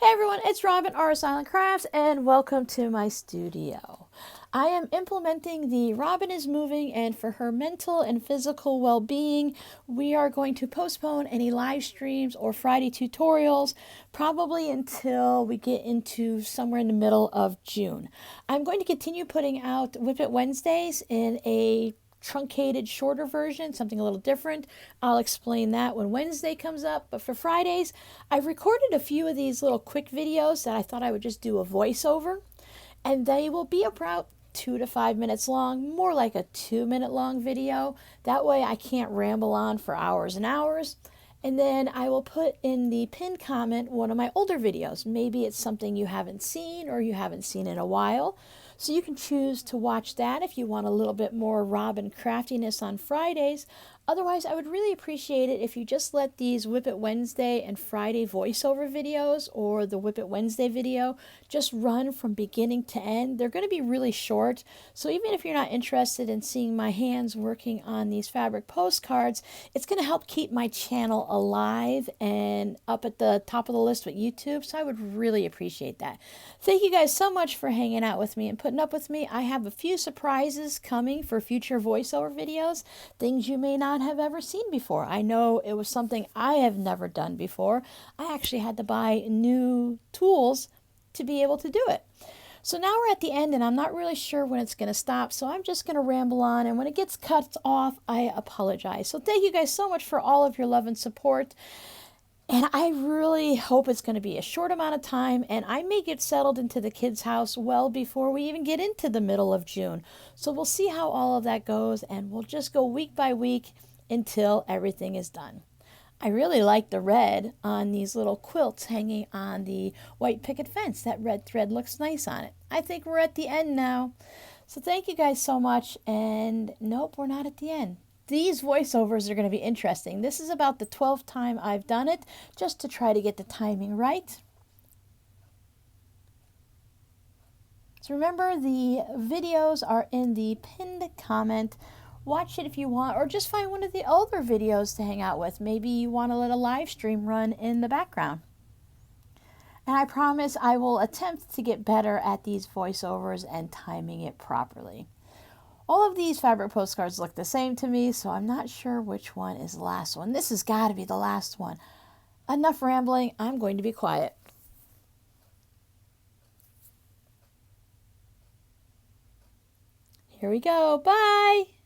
Hey everyone, it's Robin, R Silent Crafts, and welcome to my studio. I am implementing the Robin is moving, and for her mental and physical well-being, we are going to postpone any live streams or Friday tutorials probably until we get into somewhere in the middle of June. I'm going to continue putting out Whip It Wednesdays in a truncated, shorter version, something a little different. I'll explain that when Wednesday comes up. But for Fridays, I've recorded a few of these little quick videos that I thought I would just do a voiceover, and they will be about 2 to 5 minutes long, more like a 2-minute long video. That way I can't ramble on for hours and hours. And then I will put in the pinned comment one of my older videos. Maybe it's something you haven't seen or you haven't seen in a while. So you can choose to watch that if you want a little bit more Robin craftiness on Fridays. Otherwise, I would really appreciate it if you just let these Whip It Wednesday and Friday voiceover videos or the Whip It Wednesday video just run from beginning to end. They're going to be really short, so even if you're not interested in seeing my hands working on these fabric postcards, it's going to help keep my channel alive and up at the top of the list with YouTube, so I would really appreciate that. Thank you guys so much for hanging out with me and putting up with me. I have a few surprises coming for future voiceover videos, things you may not have ever seen before. I know it was something I have never done before. I actually had to buy new tools to be able to do it. So now we're at the end, and I'm not really sure when it's going to stop, so I'm just going to ramble on, and when it gets cut off, I apologize. So thank you guys so much for all of your love and support. And I really hope it's going to be a short amount of time, and I may get settled into the kids' house well before we even get into the middle of June. So we'll see how all of that goes, and we'll just go week by week until everything is done. I really like the red on these little quilts hanging on the white picket fence. That red thread looks nice on it. I think we're at the end now. So thank you guys so much, and nope, we're not at the end. These voiceovers are going to be interesting. This is about the 12th time I've done it, just to try to get the timing right. So remember, the videos are in the pinned comment. Watch it if you want, or just find one of the older videos to hang out with. Maybe you want to let a live stream run in the background. And I promise I will attempt to get better at these voiceovers and timing it properly. All of these fabric postcards look the same to me, so I'm not sure which one is the last one. This has got to be the last one. Enough rambling. I'm going to be quiet. Here we go. Bye!